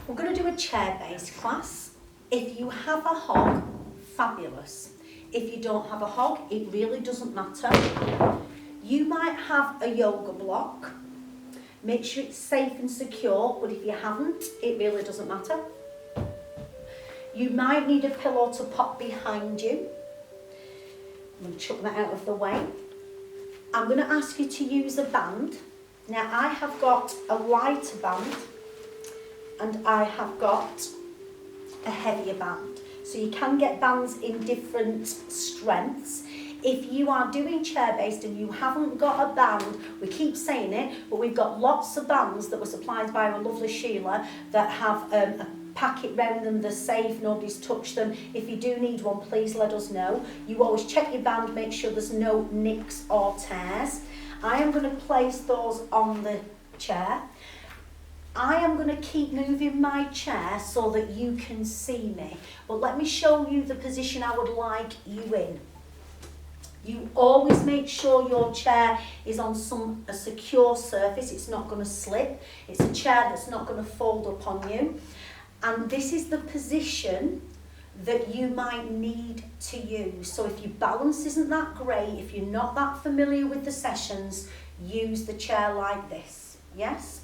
We're going to do a chair-based class. If you have a hog, fabulous. If you don't have a hog, it really doesn't matter. You might have a yoga block. Make sure it's safe and secure, but if you haven't, it really doesn't matter. You might need a pillow to pop behind you. I'm going to chuck that out of the way. I'm going to ask you to use a band. Now I have got a lighter band and I have got a heavier band. So you can get bands in different strengths. If you are doing chair-based and you haven't got a band, we keep saying it, but we've got lots of bands that were supplied by our lovely Sheila that have a packet round them, they're safe, nobody's touched them. If you do need one, please let us know. You always check your band, make sure there's no nicks or tears. I am going to place those on the chair. I am going to keep moving my chair so that you can see me. But let me show you the position I would like you in. You always make sure your chair is on a secure surface. It's not going to slip. It's a chair that's not going to fold up on you. And this is the position that you might need to use. So if your balance isn't that great, if you're not that familiar with the sessions, use the chair like this, yes?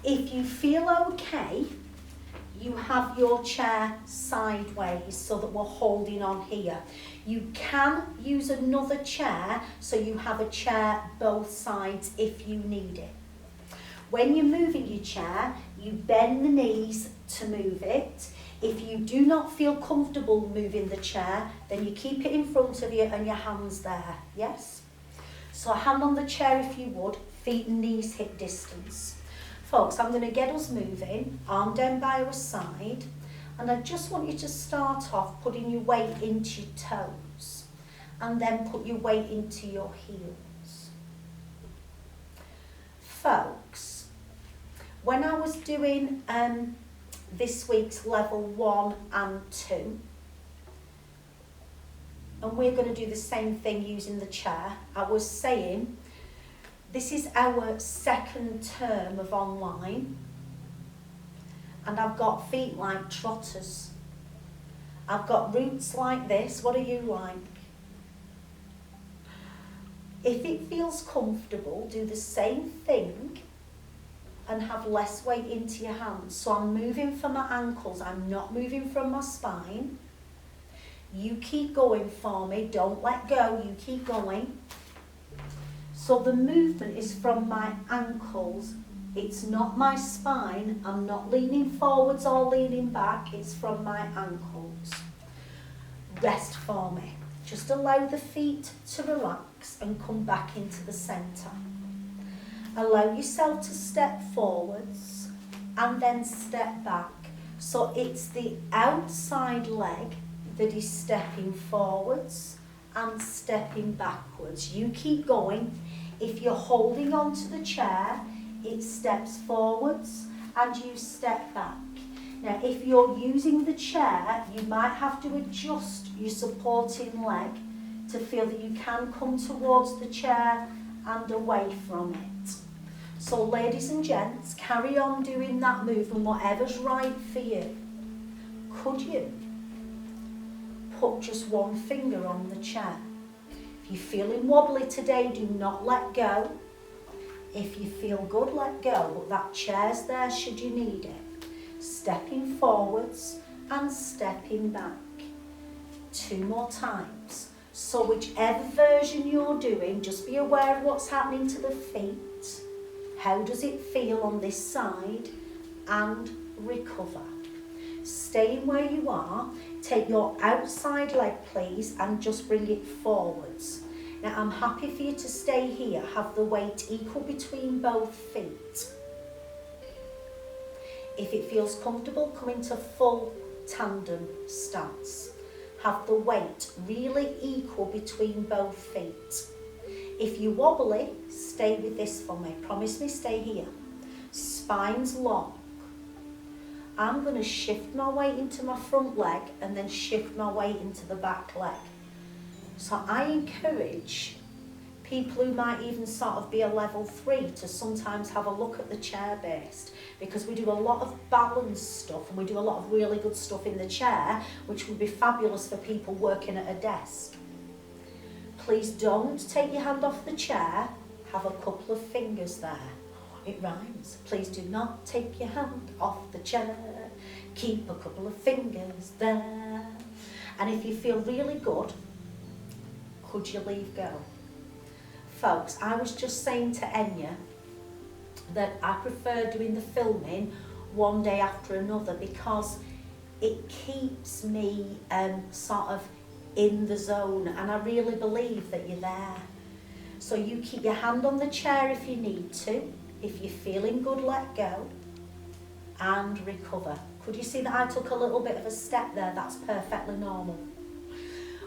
If you feel okay, you have your chair sideways so that we're holding on here. You can use another chair so you have a chair both sides if you need it. When you're moving your chair, you bend the knees to move it. If you do not feel comfortable moving the chair, then you keep it in front of you and your hands there, yes? So hand on the chair if you would, feet and knees hip distance. Folks, I'm going to get us moving, arm down by our side, and I just want you to start off putting your weight into your toes, and then put your weight into your heels. Folks, when I was doing this week's level 1 and 2, and we're going to do the same thing using the chair, I was saying this is our second term of online, and I've got feet like trotters. I've got roots like this. What are you like? If it feels comfortable, do the same thing and have less weight into your hands. So I'm moving from my ankles, I'm not moving from my spine. You keep going for me, don't let go, you keep going. So the movement is from my ankles, it's not my spine, I'm not leaning forwards or leaning back, it's from my ankles. Rest for me. Just allow the feet to relax and come back into the centre. Allow yourself to step forwards and then step back. So it's the outside leg that is stepping forwards and stepping backwards. You keep going. If you're holding onto the chair, it steps forwards and you step back. Now, if you're using the chair, you might have to adjust your supporting leg to feel that you can come towards the chair and away from it. So ladies and gents, carry on doing that movement, whatever's right for you. Could you put just one finger on the chair? If you're feeling wobbly today, do not let go. If you feel good, let go, but that chair's there should you need it. Stepping forwards and stepping back. 2 more times. So whichever version you're doing, just be aware of what's happening to the feet. How does it feel on this side? And recover. Staying where you are, take your outside leg please and just bring it forwards. Now I'm happy for you to stay here, have the weight equal between both feet. If it feels comfortable, come into full tandem stance. Have the weight really equal between both feet. If you're wobbly, stay with this for me. Promise me, stay here. Spine's long. I'm going to shift my weight into my front leg and then shift my weight into the back leg. So I encourage people who might even sort of be a level 3 to sometimes have a look at the chair based, because we do a lot of balance stuff and we do a lot of really good stuff in the chair, which would be fabulous for people working at a desk. Please don't take your hand off the chair, have a couple of fingers there. It rhymes. Please do not take your hand off the chair, keep a couple of fingers there. And if you feel really good, could you leave go? Folks, I was just saying to Enya that I prefer doing the filming one day after another because it keeps me sort of in the zone, and I really believe that you're there. So you keep your hand on the chair if you need to. If you're feeling good, let go and recover. Could you see that I took a little bit of a step there? That's perfectly normal.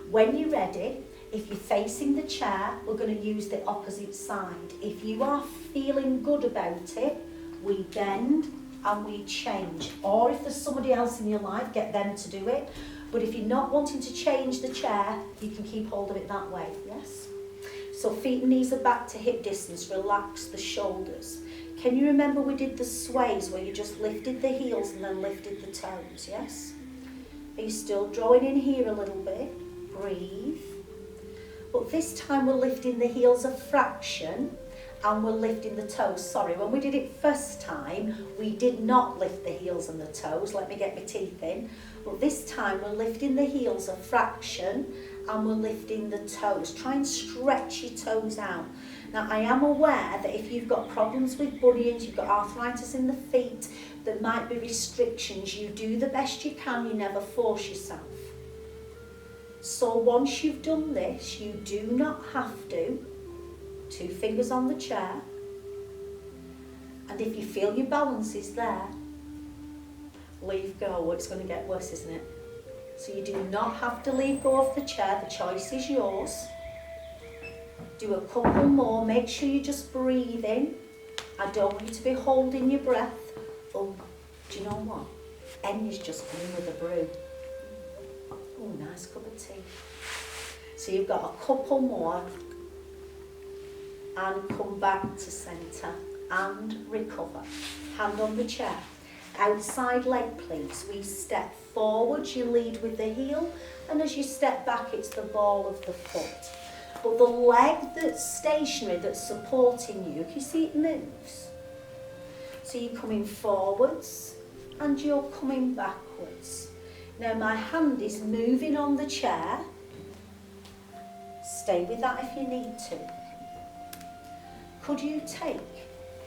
When you're ready, if you're facing the chair, we're going to use the opposite side. If you are feeling good about it, we bend and we change. Or if there's somebody else in your life, get them to do it. But if you're not wanting to change the chair, you can keep hold of it that way, yes? So feet and knees are back to hip distance, relax the shoulders. Can you remember we did the sways where you just lifted the heels and then lifted the toes, yes? Are you still drawing in here a little bit? Breathe. But this time we're lifting the heels a fraction and we're lifting the toes. Sorry, when we did it first time, we did not lift the heels and the toes. Let me get my teeth in. But this time we're lifting the heels a fraction and we're lifting the toes. Try and stretch your toes out. Now, I am aware that if you've got problems with bunions, you've got arthritis in the feet, there might be restrictions. You do the best you can, you never force yourself. So once you've done this, you do not have to. 2 fingers on the chair. And if you feel your balance is there, leave go. It's going to get worse, isn't it? So you do not have to leave go of the chair. The choice is yours. Do a couple more. Make sure you just breathe in. I don't want you to be holding your breath. Oh, do you know what? Enya's just coming with a brew. Oh, nice cup of tea. So you've got a couple more. And come back to centre. And recover. Hand on the chair. Outside leg, please. We step forward, you lead with the heel, and as you step back, it's the ball of the foot. But the leg that's stationary, that's supporting you, can you see it moves? So you're coming forwards, and you're coming backwards. Now my hand is moving on the chair. Stay with that if you need to. Could you take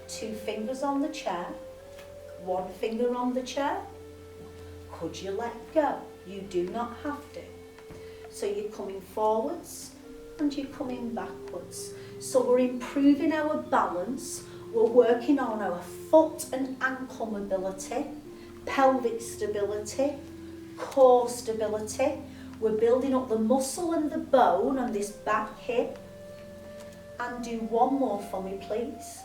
2 fingers on the chair? 1 finger on the chair? Could you let go? You do not have to. So you're coming forwards and you're coming backwards. So we're improving our balance. We're working on our foot and ankle mobility, pelvic stability, core stability. We're building up the muscle and the bone on this back hip. And do 1 more for me, please.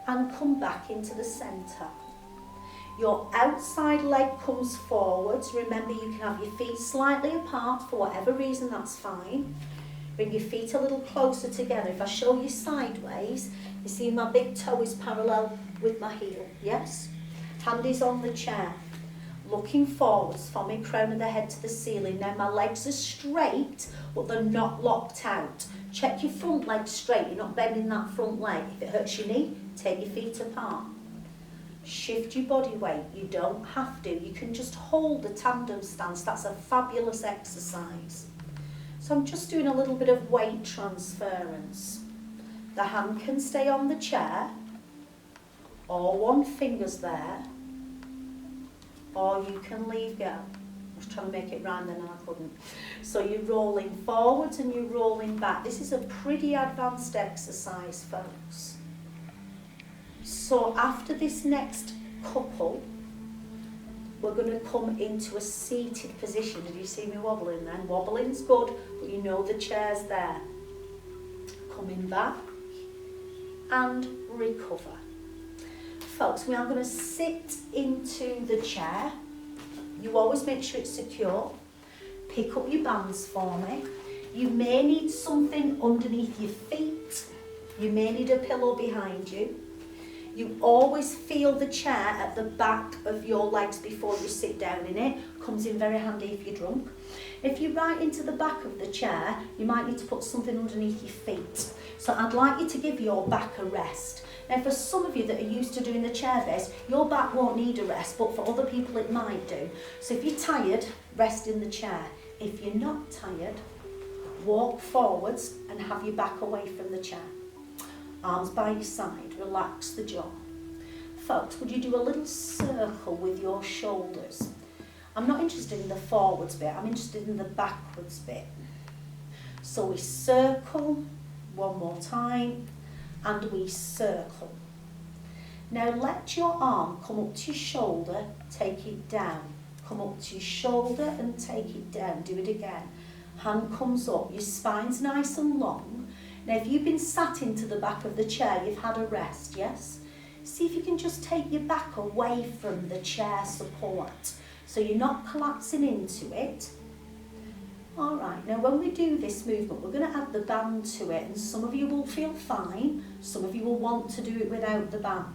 And come back into the centre. Your outside leg comes forwards. Remember, you can have your feet slightly apart for whatever reason, that's fine. Bring your feet a little closer together. If I show you sideways, you see my big toe is parallel with my heel, yes? Hand is on the chair. Looking forwards for me, crown of the head to the ceiling. Now my legs are straight, but they're not locked out. Check your front leg straight. You're not bending that front leg. If it hurts your knee, take your feet apart. Shift your body weight. You don't have to. You can just hold the tandem stance. That's a fabulous exercise. So I'm just doing a little bit of weight transference. The hand can stay on the chair, or 1 finger's there, or you can leave go. I was trying to make it rhyme then and I couldn't. So you're rolling forwards and you're rolling back. This is a pretty advanced exercise, folks. So after this next couple, we're going to come into a seated position. Did you see me wobbling then? Wobbling's good, but you know the chair's there. Coming back and recover. Folks, we are going to sit into the chair. You always make sure it's secure. Pick up your bands for me. You may need something underneath your feet. You may need a pillow behind you. You always feel the chair at the back of your legs before you sit down in it. Comes in very handy if you're drunk. If you're right into the back of the chair, you might need to put something underneath your feet. So I'd like you to give your back a rest. Now for some of you that are used to doing the chair base, your back won't need a rest, but for other people it might do. So if you're tired, rest in the chair. If you're not tired, walk forwards and have your back away from the chair. Arms by your side, relax the jaw. Folks, would you do a little circle with your shoulders? I'm not interested in the forwards bit, I'm interested in the backwards bit. So we circle, one more time, and we circle. Now let your arm come up to your shoulder, take it down. Come up to your shoulder and take it down. Do it again. Hand comes up, your spine's nice and long. Now if you've been sat into the back of the chair, you've had a rest, yes? See if you can just take your back away from the chair support, so you're not collapsing into it. All right, now when we do this movement, we're going to add the band to it, and some of you will feel fine, some of you will want to do it without the band.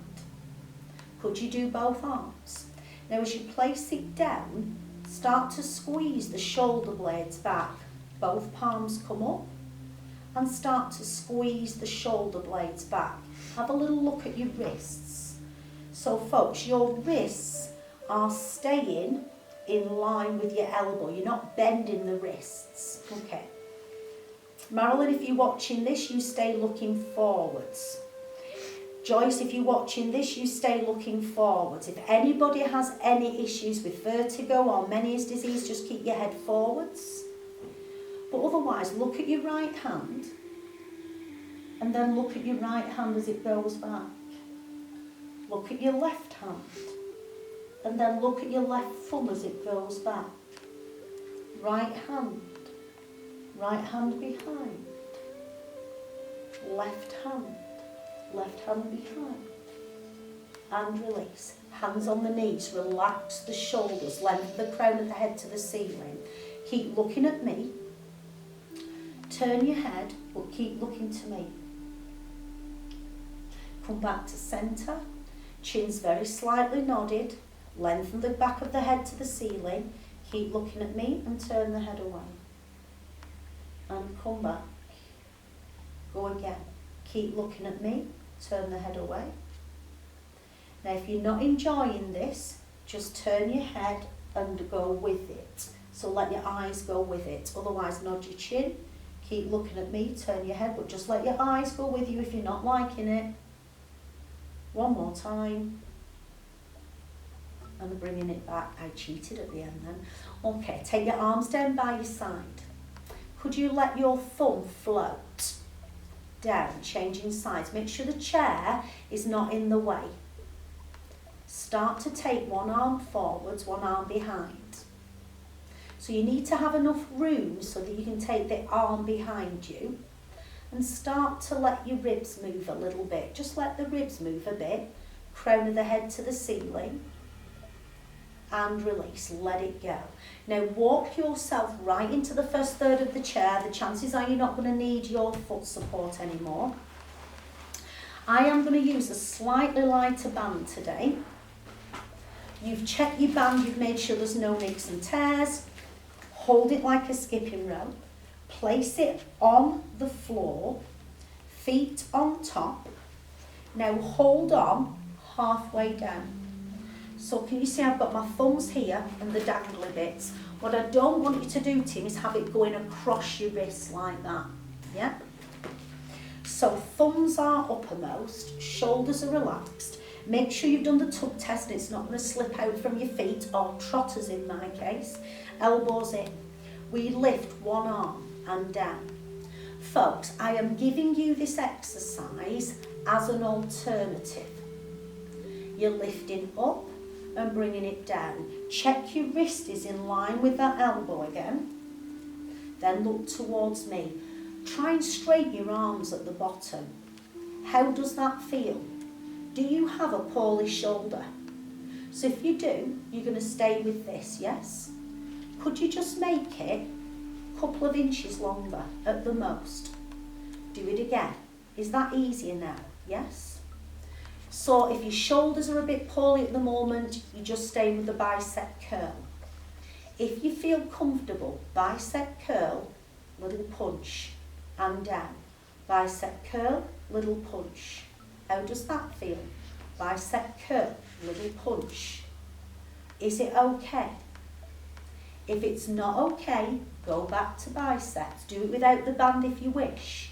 Could you do both arms? Now as you place it down, start to squeeze the shoulder blades back. Both palms come up, and start to squeeze the shoulder blades back. Have a little look at your wrists. So folks, your wrists are staying in line with your elbow. You're not bending the wrists. Okay. Marilyn, if you're watching this, you stay looking forwards. Joyce, if you're watching this, you stay looking forwards. If anybody has any issues with vertigo or Meniere's disease, just keep your head forwards. But otherwise, look at your right hand, and then look at your right hand as it goes back. Look at your left hand, and then look at your left thumb as it goes back. Right hand behind. Left hand behind. And release. Hands on the knees, relax the shoulders, lengthen the crown of the head to the ceiling. Keep looking at me. Turn your head, but keep looking to me. Come back to centre. Chin's very slightly nodded. Lengthen the back of the head to the ceiling. Keep looking at me and turn the head away. And come back. Go again. Keep looking at me. Turn the head away. Now if you're not enjoying this, just turn your head and go with it. So let your eyes go with it. Otherwise, nod your chin. Keep looking at me, turn your head, but just let your eyes go with you if you're not liking it. One more time. And bringing it back. I cheated at the end then. Okay, take your arms down by your side. Could you let your thumb float down, changing sides? Make sure the chair is not in the way. Start to take one arm forwards, one arm behind. So you need to have enough room so that you can take the arm behind you, and start to let your ribs move a little bit. Just let the ribs move a bit. Crown of the head to the ceiling. And release. Let it go. Now walk yourself right into the first third of the chair. The chances are you're not going to need your foot support anymore. I am going to use a slightly lighter band today. You've checked your band. You've made sure there's no nicks and tears. Hold it like a skipping rope. Place it on the floor, feet on top. Now hold on halfway down. So can you see I've got my thumbs here and the dangly bits. What I don't want you to do, Tim, is have it going across your wrist like that. Yeah? So thumbs are uppermost, shoulders are relaxed. Make sure you've done the tug test and it's not going to slip out from your feet, or trotters in my case. Elbows in. We lift one arm and down. Folks, I am giving you this exercise as an alternative. You're lifting up and bringing it down. Check your wrist is in line with that elbow again. Then look towards me. Try and straighten your arms at the bottom. How does that feel? Do you have a poorly shoulder? So if you do, you're going to stay with this, yes? Could you just make it a couple of inches longer at the most? Do it again. Is that easier now? Yes? So if your shoulders are a bit poorly at the moment, you just stay with the bicep curl. If you feel comfortable, bicep curl, little punch, and down. Bicep curl, little punch. How does that feel? Bicep curl, little punch. Is it okay? If it's not okay, go back to biceps. Do it without the band if you wish.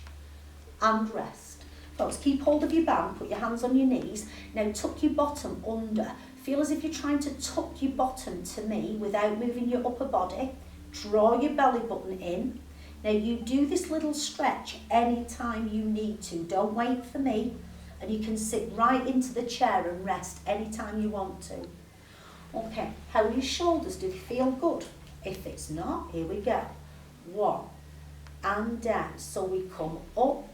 And rest. Folks, keep hold of your band, put your hands on your knees. Now tuck your bottom under. Feel as if you're trying to tuck your bottom to me without moving your upper body. Draw your belly button in. Now you do this little stretch anytime you need to. Don't wait for me. And you can sit right into the chair and rest anytime you want to. Okay, how are your shoulders? Do they feel good? If it's not, here we go. 1 and down. So we come up,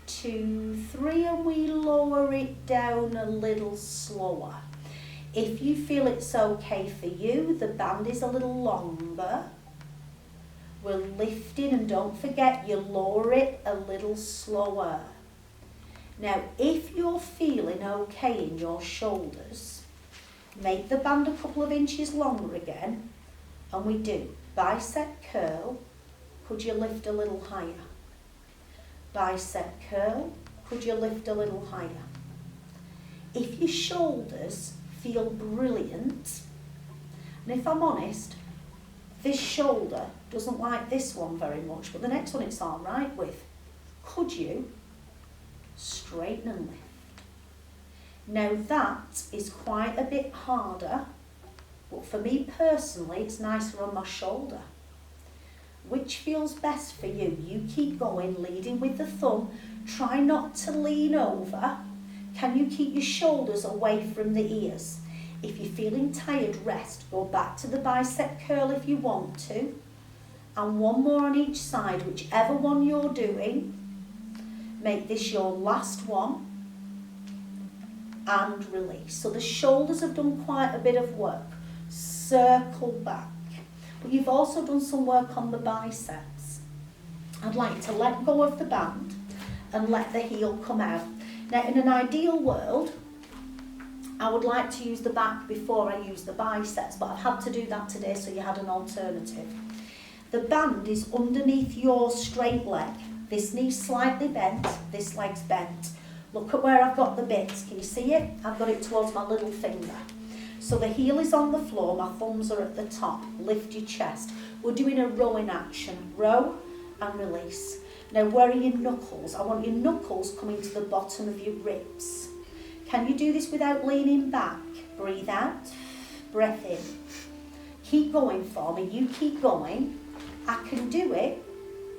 2, 3, and we lower it down a little slower. If you feel it's okay for you, the band is a little longer. We're lifting, and don't forget you lower it a little slower. Now, if you're feeling okay in your shoulders, make the band a couple of inches longer again, and we do bicep curl. Could you lift a little higher? Bicep curl. Could you lift a little higher? If your shoulders feel brilliant, and if I'm honest, this shoulder doesn't like this one very much, but the next one it's all right with. Could you straighten and lift? Now that is quite a bit harder, but for me personally, it's nicer on my shoulder. Which feels best for you? You keep going, leading with the thumb. Try not to lean over. Can you keep your shoulders away from the ears? If you're feeling tired, rest. Go back to the bicep curl if you want to. And one more on each side, whichever one you're doing. Make this your last one. And release. So the shoulders have done quite a bit of work. Circle back. But you've also done some work on the biceps. I'd like you to let go of the band and let the heel come out. Now, in an ideal world, I would like to use the back before I use the biceps, but I've had to do that today, so you had an alternative. The band is underneath your straight leg. This knee's slightly bent, this leg's bent. Look at where I've got the bits. Can you see it? I've got it towards my little finger. So the heel is on the floor, my thumbs are at the top. Lift your chest. We're doing a rowing action. Row and release. Now where are your knuckles? I want your knuckles coming to the bottom of your ribs. Can you do this without leaning back? Breathe out, breath in. Keep going for me, you keep going. I can do it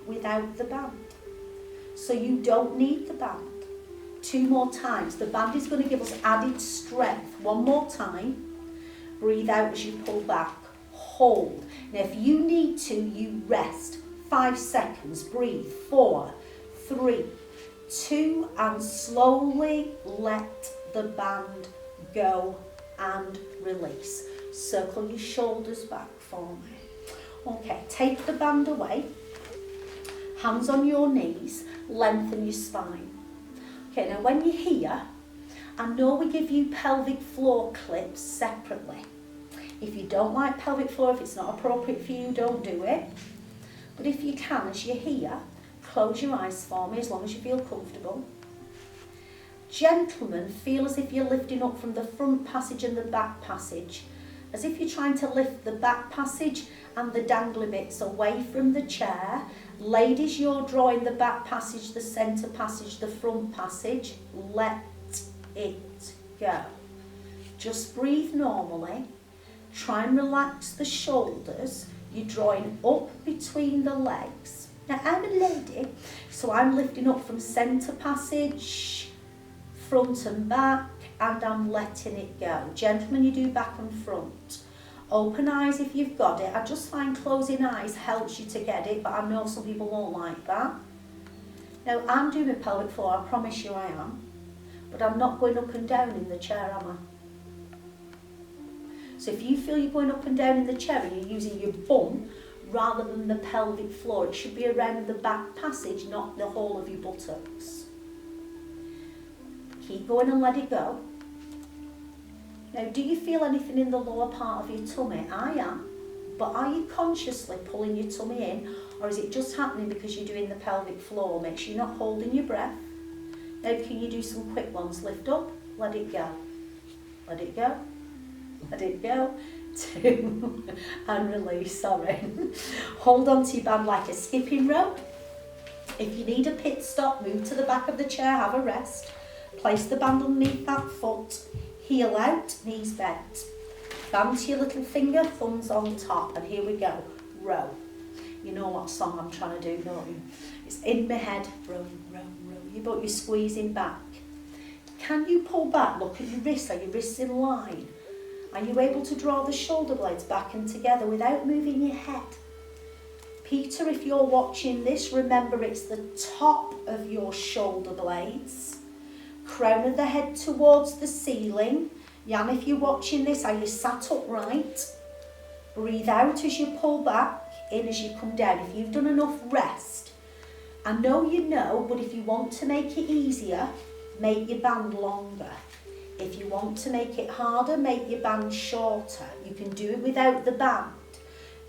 without the band. So you don't need the band. 2 more times. The band is going to give us added strength. 1 more time. Breathe out as you pull back. Hold. Now if you need to, you rest. 5 seconds. Breathe. 4, 3, 2, and slowly let the band go and release. Circle your shoulders back for me. Okay, take the band away. Hands on your knees. Lengthen your spine. Okay, now when you're here, I know we give you pelvic floor clips separately. If you don't like pelvic floor, if it's not appropriate for you, don't do it. But if you can, as you're here, close your eyes for me as long as you feel comfortable. Gentlemen, feel as if you're lifting up from the front passage and the back passage. As if you're trying to lift the back passage and the dangly bits away from the chair. Ladies, you're drawing the back passage, the centre passage, the front passage. Let it go. Just breathe normally. Try and relax the shoulders. You're drawing up between the legs. Now I'm a lady, so I'm lifting up from centre passage, front and back, and I'm letting it go. Gentlemen, you do back and front. Open eyes if you've got it. I just find closing eyes helps you to get it, but I know some people won't like that. Now I'm doing a pelvic floor, I promise you I am. But I'm not going up and down in the chair, am I? So if you feel you're going up and down in the chair and you're using your bum rather than the pelvic floor, it should be around the back passage, not the whole of your buttocks. Keep going and let it go. Now, do you feel anything in the lower part of your tummy? I am. But are you consciously pulling your tummy in, or is it just happening because you're doing the pelvic floor? Make sure you're not holding your breath. Now, can you do some quick ones? Lift up, let it go. Let it go. Let it go. 2, and release, sorry. Hold on to your band like a skipping rope. If you need a pit stop, move to the back of the chair, have a rest. Place the band underneath that foot. Heel out, knees bent. Band to your little finger, thumbs on top, and here we go. Row. You know what song I'm trying to do, don't you? It's in my head. Row, row, row. But you're squeezing back. Can you pull back? Look at your wrists. Are your wrists in line? Are you able to draw the shoulder blades back and together without moving your head? Peter, if you're watching this, remember it's the top of your shoulder blades. Crown of the head towards the ceiling. Jan, if you're watching this, are you sat upright? Breathe out as you pull back, in as you come down. If you've done enough rest, I know you know, but if you want to make it easier, make your band longer. If you want to make it harder, make your band shorter. You can do it without the band.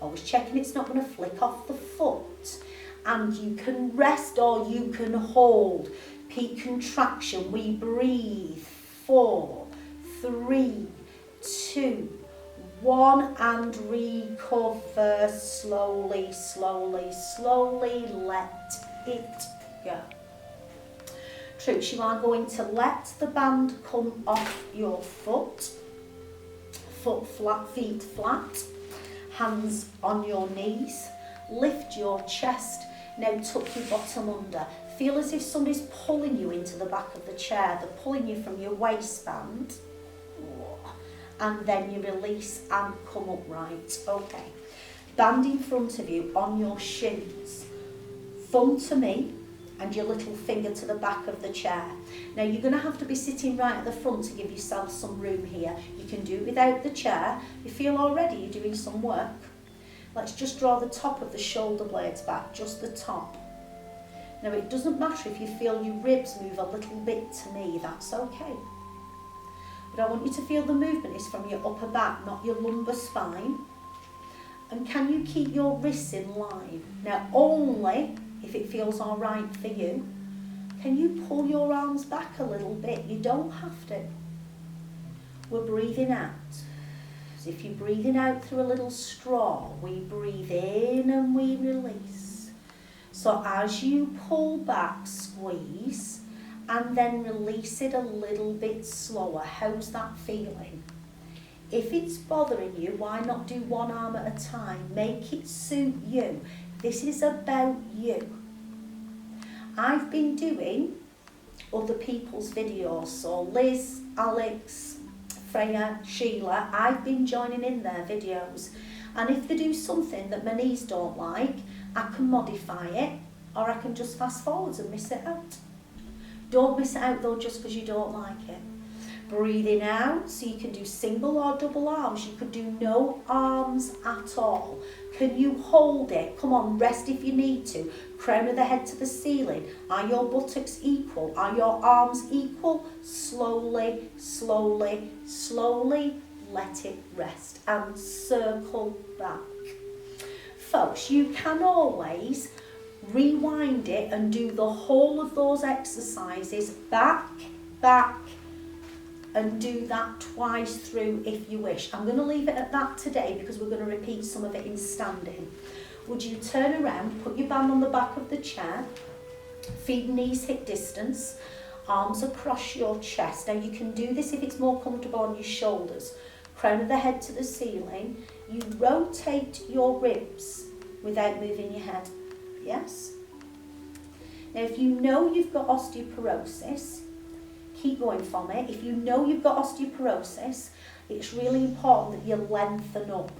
Always checking it's not going to flick off the foot. And you can rest or you can hold. Peak contraction. We breathe. 4, 3, 2, 1, and recover. Slowly, slowly, slowly. Let it go. Troops, you are going to let the band come off your foot. Foot flat, feet flat. Hands on your knees. Lift your chest. Now tuck your bottom under. Feel as if somebody's pulling you into the back of the chair. They're pulling you from your waistband. And then you release and come upright. Okay. Band in front of you on your shins. Thumb to me. And your little finger to the back of the chair. Now you're going to have to be sitting right at the front to give yourself some room here. You can do it without the chair. You feel already you're doing some work. Let's just draw the top of the shoulder blades back, just the top. Now it doesn't matter if you feel your ribs move a little bit to me, that's okay. But I want you to feel the movement is from your upper back, not your lumbar spine. And can you keep your wrists in line? Now only if it feels all right for you. Can you pull your arms back a little bit? You don't have to. We're breathing out. So if you're breathing out through a little straw, we breathe in and we release. So as you pull back, squeeze, and then release it a little bit slower. How's that feeling? If it's bothering you, why not do one arm at a time? Make it suit you. This is about you. I've been doing other people's videos, so Liz, Alex, Freya, Sheila, I've been joining in their videos. And if they do something that my knees don't like, I can modify it, or I can just fast forwards and miss it out. Don't miss it out though just because you don't like it. Breathing out, so you can do single or double arms. You could do no arms at all. Can you hold it? Come on, rest if you need to. Crown of the head to the ceiling. Are your buttocks equal? Are your arms equal? Slowly, slowly, slowly, let it rest and circle back. Folks, you can always rewind it and do the whole of those exercises back, and do that twice through if you wish. I'm going to leave it at that today because we're going to repeat some of it in standing. Would you turn around, put your band on the back of the chair, feet and knees hip distance, arms across your chest. Now you can do this if it's more comfortable on your shoulders. Crown of the head to the ceiling. You rotate your ribs without moving your head. Yes? Now if you know you've got osteoporosis, keep going from it. If you know you've got osteoporosis, it's really important that you lengthen up.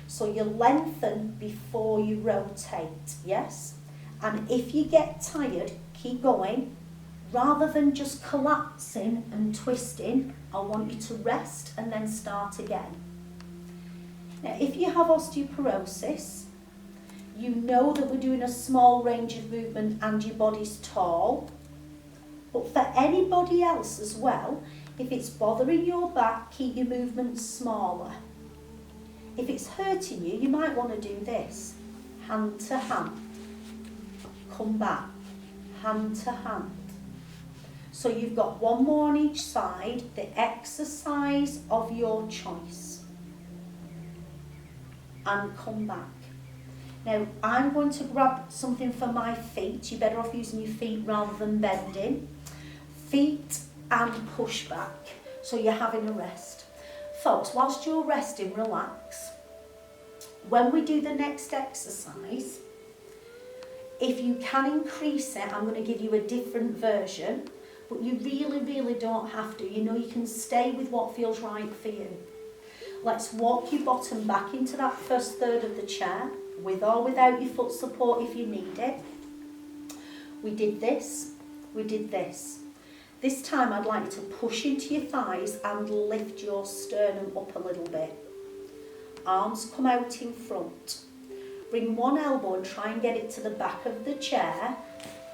So you lengthen before you rotate, yes? And if you get tired, keep going. Rather than just collapsing and twisting, I want you to rest and then start again. Now, if you have osteoporosis, you know that we're doing a small range of movement and your body's tall. But But for anybody else as well, if it's bothering your back, keep your movements smaller. If it's hurting you, you might want to do this. Hand to hand. Come back. Hand to hand. So you've got one more on each side, the exercise of your choice. And come back. Now, I'm going to grab something for my feet. You're better off using your feet rather than bending. Feet and push back. So you're having a rest. Folks, whilst you're resting, relax. When we do the next exercise, if you can increase it, I'm going to give you a different version. But you really, really don't have to. You know, you can stay with what feels right for you. Let's walk your bottom back into that first third of the chair, with or without your foot support if you need it. We did this, we did this. This time I'd like you to push into your thighs and lift your sternum up a little bit. Arms come out in front. Bring one elbow and try and get it to the back of the chair,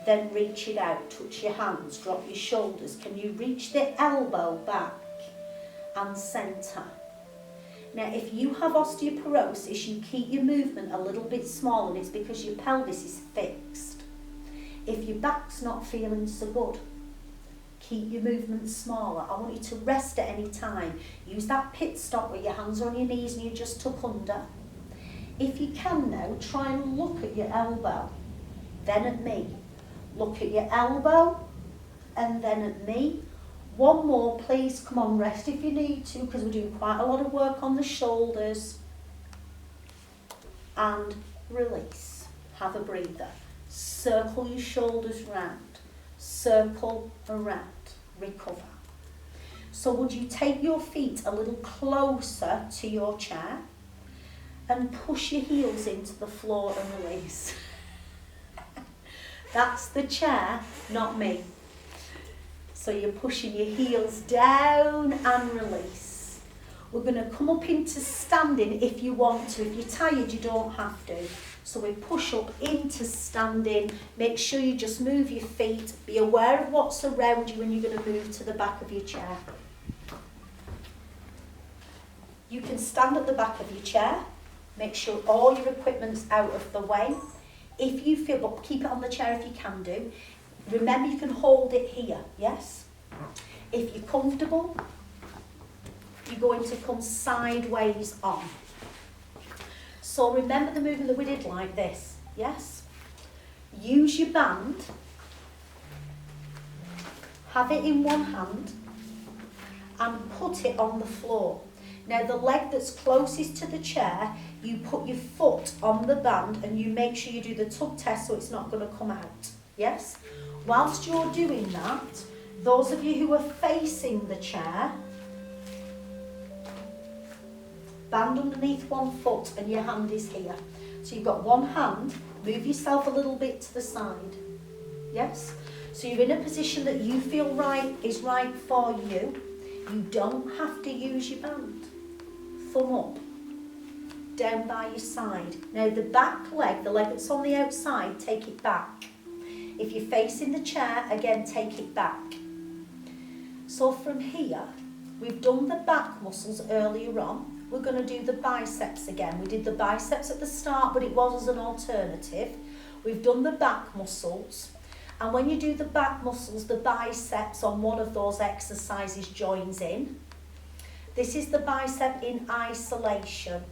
then reach it out, touch your hands, drop your shoulders. Can you reach the elbow back and centre? Now, if you have osteoporosis, you keep your movement a little bit small, and it's because your pelvis is fixed. If your back's not feeling so good, keep your movement smaller. I want you to rest at any time. Use that pit stop where your hands are on your knees and you just tuck under. If you can now, try and look at your elbow, then at me. Look at your elbow, and then at me. One more, please. Come on, rest if you need to, because we're doing quite a lot of work on the shoulders. And release. Have a breather. Circle your shoulders round. Circle around. Recover. So would you take your feet a little closer to your chair and push your heels into the floor and release? That's the chair, not me. So you're pushing your heels down and release. We're going to come up into standing if you want to. If you're tired, you don't have to. So we push up into standing. Make sure you just move your feet. Be aware of what's around you when you're going to move to the back of your chair. You can stand at the back of your chair. Make sure all your equipment's out of the way. If you feel, but keep it on the chair if you can do. Remember, you can hold it here, yes? If you're comfortable, you're going to come sideways on. So remember the movement that we did like this, yes? Use your band, have it in one hand, and put it on the floor. Now the leg that's closest to the chair, you put your foot on the band and you make sure you do the tug test so it's not going to come out, yes? Whilst you're doing that, those of you who are facing the chair, band underneath one foot and your hand is here. So you've got one hand, move yourself a little bit to the side, yes? So you're in a position that you feel is right for you. You don't have to use your band. Thumb up, down by your side. Now the back leg, the leg that's on the outside, take it back. If you're facing the chair, again, take it back. So from here, we've done the back muscles earlier on. We're going to do the biceps again. We did the biceps at the start, but it was as an alternative. We've done the back muscles. And when you do the back muscles, the biceps on one of those exercises joins in. This is the bicep in isolation.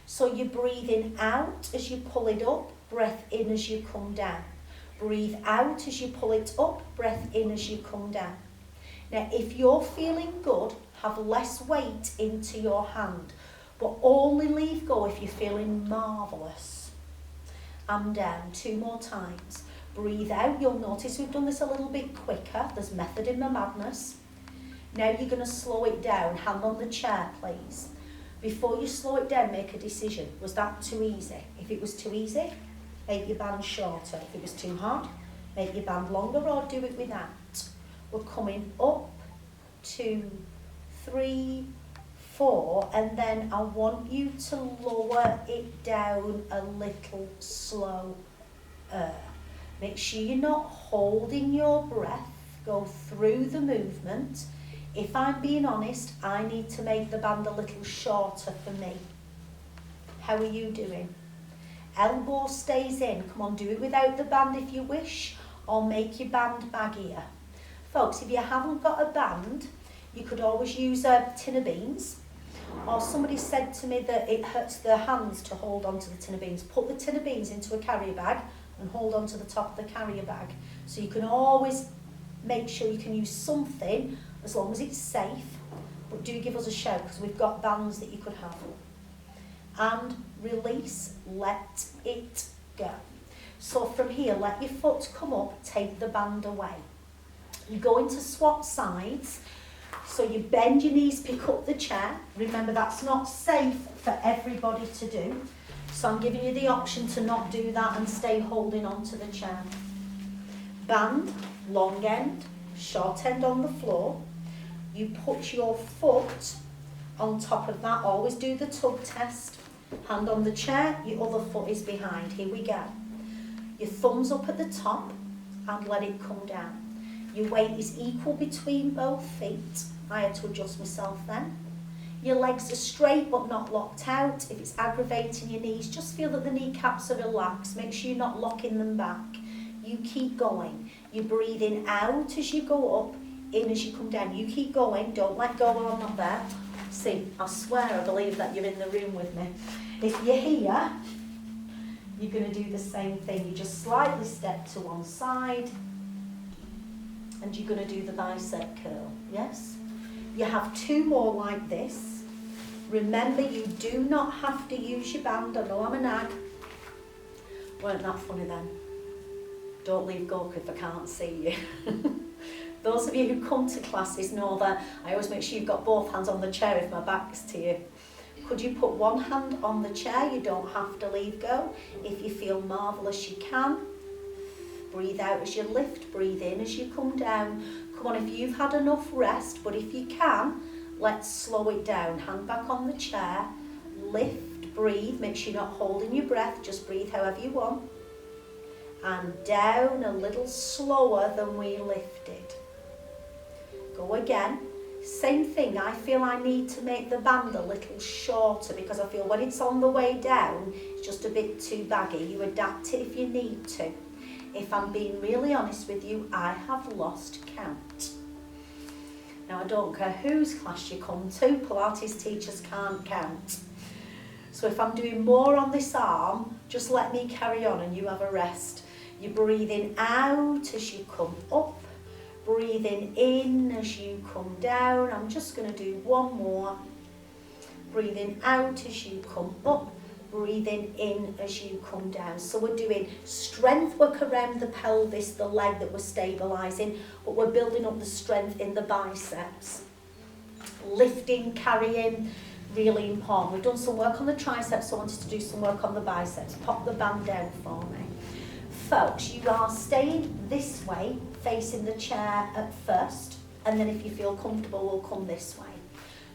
So you're breathing out as you pull it up, breath in as you come down. Breathe out as you pull it up, breath in as you come down. Now, if you're feeling good, have less weight into your hand, but only leave go if you're feeling marvellous. And down, 2 more times. Breathe out. You'll notice we've done this a little bit quicker. There's method in the madness. Now you're going to slow it down. Hand on the chair, please. Before you slow it down, make a decision. Was that too easy? If it was too easy, make your band shorter. If it was too hard, make your band longer or do it without. We're coming up, 2, 3, 4, and then I want you to lower it down a little slower. Make sure you're not holding your breath. go through the movement. If I'm being honest, I need to make the band a little shorter for me. How are you doing? Elbow stays in. Come on, do it without the band if you wish, or make your band baggier. Folks, if you haven't got a band, you could always use a tin of beans. Or somebody said to me that it hurts their hands to hold onto the tin of beans. Put the tin of beans into a carrier bag and hold onto the top of the carrier bag. So you can always make sure you can use something as long as it's safe. But do give us a shout because we've got bands that you could have. And release, let it go. So from here, let your foot come up, take the band away. You go into swap sides. So you bend your knees, pick up the chair. Remember, that's not safe for everybody to do. So I'm giving you the option to not do that and stay holding on to the chair. Band, long end, short end on the floor. You put your foot on top of that. Always do the tug test. Hand on the chair, your other foot is behind. Here we go. Your thumbs up at the top and let it come down. Your weight is equal between both feet. I had to adjust myself then. Your legs are straight but not locked out. If it's aggravating your knees, just feel that the kneecaps are relaxed. Make sure you're not locking them back. You keep going. You're breathing out as you go up, in as you come down. You keep going. Don't let go while I'm not there. See, I swear I believe that you're in the room with me. If you're here, you're going to do the same thing. You just slightly step to one side and you're going to do the bicep curl. Yes? You have two more like this. Remember, you do not have to use your band. I know I'm a nag. Weren't that funny then? Don't leave go if I can't see you. Those of you who come to classes know that I always make sure you've got both hands on the chair if my back's to you. Could you put one hand on the chair? You don't have to leave go. If you feel marvellous, you can. Breathe out as you lift, breathe in as you come down. Come on, if you've had enough rest, but if you can, let's slow it down. Hand back on the chair, lift, breathe. Make sure you're not holding your breath, just breathe however you want. And down a little slower than we lifted. Go again. Same thing, I feel I need to make the band a little shorter because I feel when it's on the way down, it's just a bit too baggy. You adapt it if you need to. If I'm being really honest with you, I have lost count. Now, I don't care whose class you come to, Pilates teachers can't count. So if I'm doing more on this arm, just let me carry on and you have a rest. You're breathing out as you come up, breathing in as you come down. I'm just going to do one more. Breathing out as you come up, breathing in as you come down. So we're doing strength work around the pelvis, the leg that we're stabilising, but we're building up the strength in the biceps. Lifting, carrying, really important. We've done some work on the triceps, so I wanted to do some work on the biceps. Pop the band down for me. Folks, you are staying this way, facing the chair at first, and then if you feel comfortable, we'll come this way.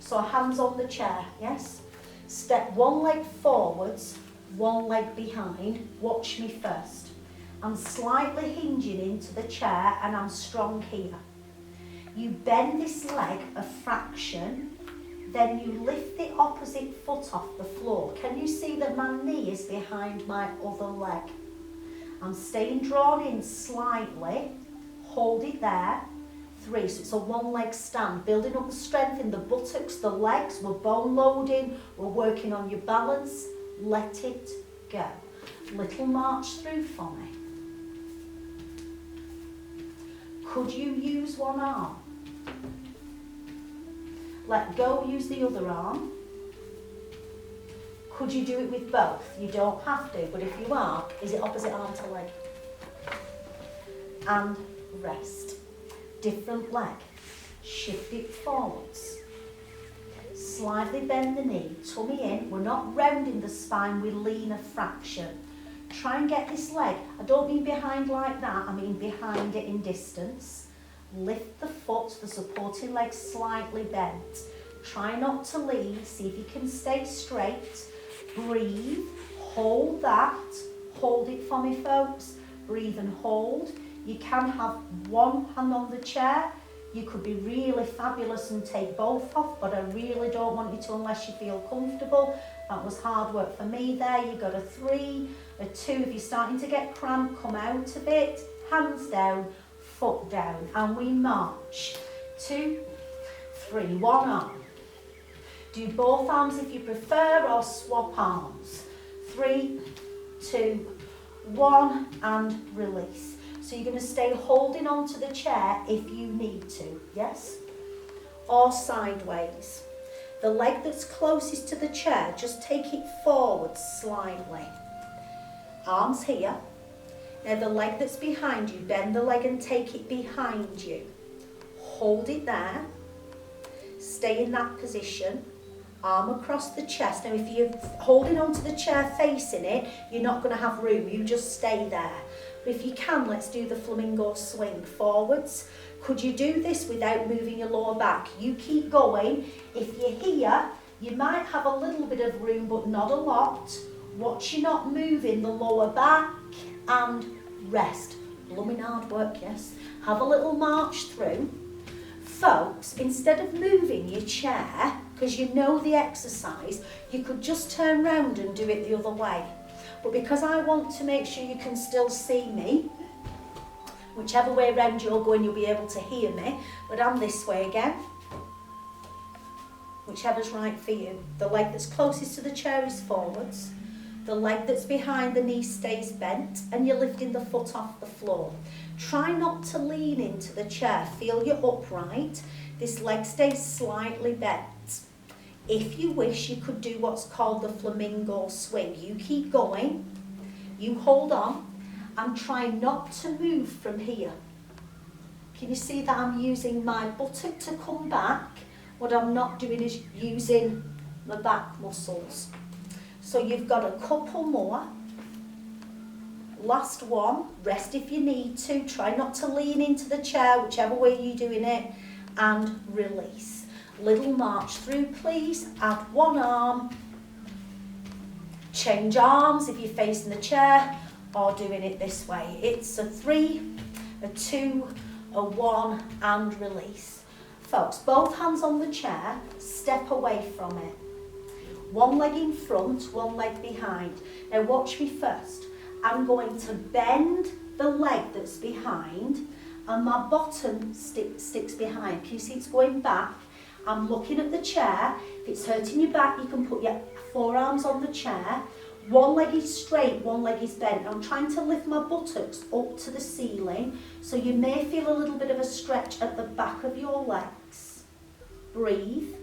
So hands on the chair, yes? Step one leg forwards, one leg behind. Watch me first. I'm slightly hinging into the chair and I'm strong here. You bend this leg a fraction, then you lift the opposite foot off the floor. Can you see that my knee is behind my other leg? I'm staying drawn in slightly. Hold it there. 3, so it's a one leg stand, building up the strength in the buttocks, the legs, we're bone loading, we're working on your balance. Let it go. Little march through for me. Could you use one arm? Let go, use the other arm. Could you do it with both? You don't have to, but if you are, is it opposite arm to leg? And rest. Different leg. Shift it forwards. Slightly bend the knee, tummy in. We're not rounding the spine, we lean a fraction. Try and get this leg, I don't mean behind like that, I mean behind it in distance. Lift the foot, the supporting leg slightly bent. Try not to lean, see if you can stay straight. Breathe, hold that. Hold it for me, folks. Breathe and hold. You can have one hand on the chair. You could be really fabulous and take both off, but I really don't want you to unless you feel comfortable. That was hard work for me there. You got a 3, a 2. If you're starting to get cramp, come out of it. Hands down, foot down, and we march. 2, 3, one arm. Do both arms if you prefer, or swap arms. 3, 2, 1, and release. So you're going to stay holding onto the chair if you need to, yes? Or sideways. The leg that's closest to the chair, just take it forward slightly. Arms here. Now the leg that's behind you, bend the leg and take it behind you. Hold it there. Stay in that position. Arm across the chest. Now if you're holding onto the chair facing it, you're not going to have room. You just stay there. But if you can, let's do the flamingo swing forwards. Could you do this without moving your lower back? You keep going. If you're here, you might have a little bit of room, but not a lot. Watch you not moving the lower back and rest. Blooming hard work, yes. Have a little march through. Folks, instead of moving your chair, because you know the exercise, you could just turn round and do it the other way. But because I want to make sure you can still see me, whichever way around you're going, you'll be able to hear me, but I'm this way again. Whichever's right for you. The leg that's closest to the chair is forwards. The leg that's behind the knee stays bent, and you're lifting the foot off the floor. Try not to lean into the chair. Feel you're upright. This leg stays slightly bent. If you wish, you could do what's called the flamingo swing. You keep going, you hold on, and try not to move from here. Can you see that I'm using my buttock to come back? What I'm not doing is using my back muscles. So you've got a couple more. Last one, rest if you need to. Try not to lean into the chair, whichever way you're doing it, and release. Little march through, please. Add one arm. Change arms if you're facing the chair or doing it this way. It's a 3, a 2, a 1, and release. Folks, both hands on the chair, step away from it. One leg in front, one leg behind. Now watch me first. I'm going to bend the leg that's behind and my bottom sticks behind. Can you see it's going back? I'm looking at the chair. If it's hurting your back, you can put your forearms on the chair. One leg is straight, one leg is bent. I'm trying to lift my buttocks up to the ceiling, so you may feel a little bit of a stretch at the back of your legs. Breathe.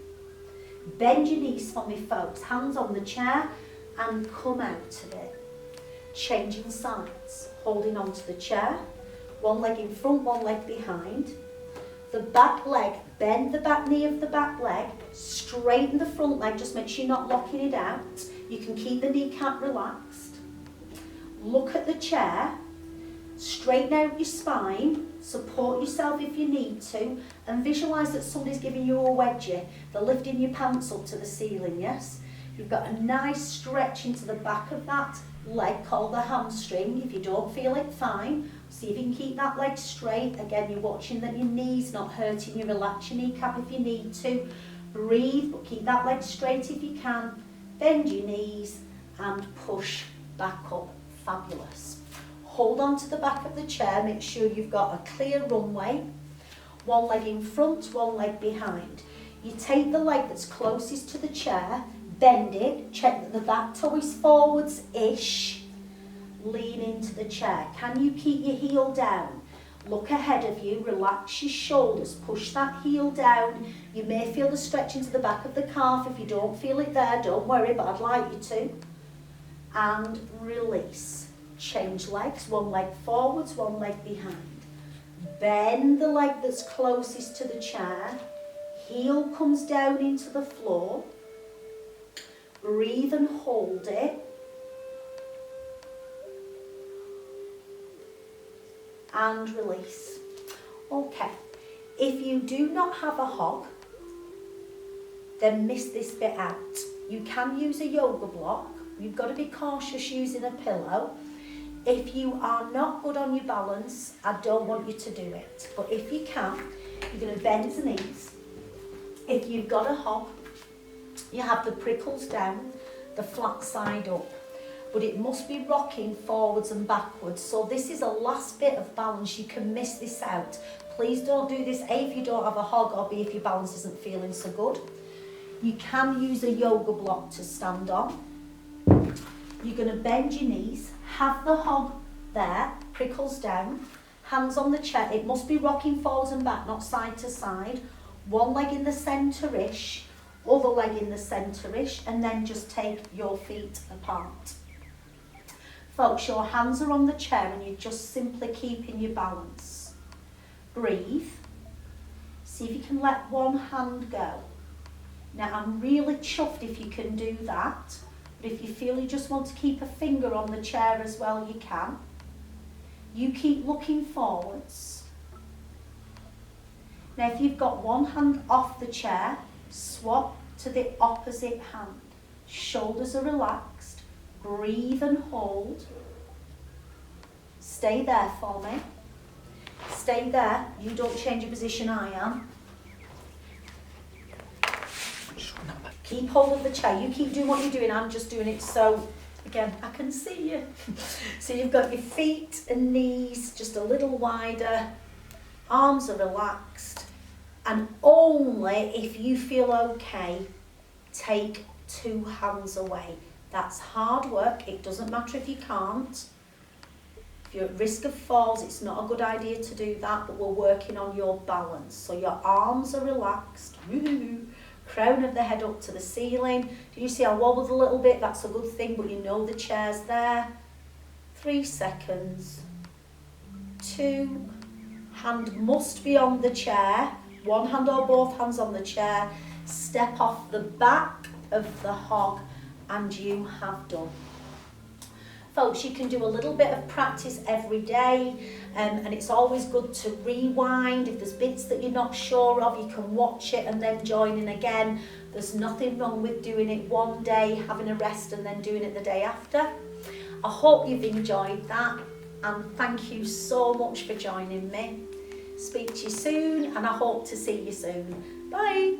Bend your knees for me, folks. Hands on the chair and come out of it. Changing sides. Holding onto the chair. One leg in front, one leg behind. The back leg, bend the back knee of the back leg, straighten the front leg, just make sure you're not locking it out. You can keep the kneecap relaxed. Look at the chair, straighten out your spine, support yourself if you need to, and visualise that somebody's giving you a wedgie. They're lifting your pants up to the ceiling, yes? You've got a nice stretch into the back of that leg called the hamstring. If you don't feel it, fine. See if you can keep that leg straight. Again, you're watching that your knee's not hurting you. Relax your kneecap if you need to. Breathe, but keep that leg straight if you can. Bend your knees and push back up. Fabulous. Hold on to the back of the chair. Make sure you've got a clear runway. One leg in front, one leg behind. You take the leg that's closest to the chair, bend it, check that the back toe is forwards-ish. Lean into the chair. Can you keep your heel down? Look ahead of you, relax your shoulders, push that heel down. You may feel the stretch into the back of the calf. If you don't feel it there, don't worry, but I'd like you to. And release. Change legs, one leg forwards, one leg behind. Bend the leg that's closest to the chair. Heel comes down into the floor. Breathe and hold it. And release. Okay, if you do not have a hog, then miss this bit out. You can use a yoga block. You've got to be cautious using a pillow. If you are not good on your balance, I don't want you to do it. But if you can, you're going to bend the knees. If you've got a hog, you have the prickles down, the flat side up. But it must be rocking forwards and backwards. So this is a last bit of balance. You can miss this out. Please don't do this, A, if you don't have a hog, or B, if your balance isn't feeling so good. You can use a yoga block to stand on. You're going to bend your knees, have the hog there, prickles down, hands on the chair. It must be rocking forwards and back, not side to side. One leg in the centre-ish, other leg in the centre-ish, and then just take your feet apart. Folks, your hands are on the chair and you're just simply keeping your balance. Breathe. See if you can let one hand go. Now, I'm really chuffed if you can do that, but if you feel you just want to keep a finger on the chair as well, you can. You keep looking forwards. Now, if you've got one hand off the chair, swap to the opposite hand. Shoulders are relaxed. Breathe and hold. Stay there for me. Stay there. You don't change your position, I am. Keep hold of the chair. You keep doing what you're doing. I'm just doing it so, again, I can see you. So you've got your feet and knees just a little wider. Arms are relaxed. And only if you feel okay, take two hands away. That's hard work. It doesn't matter if you can't. If you're at risk of falls, it's not a good idea to do that, but we're working on your balance. So your arms are relaxed. Woo-hoo. Crown of the head up to the ceiling. Did you see I wobbled a little bit? That's a good thing, but you know the chair's there. 3 seconds. 2. Hand must be on the chair. One hand or both hands on the chair. Step off the back of the hog and you have done. Folks, you can do a little bit of practice every day, and it's always good to rewind. If there's bits that you're not sure of, you can watch it and then join in again. There's nothing wrong with doing it one day, having a rest, and then doing it the day after. I hope you've enjoyed that, and thank you so much for joining me. Speak to you soon, and I hope to see you soon. Bye.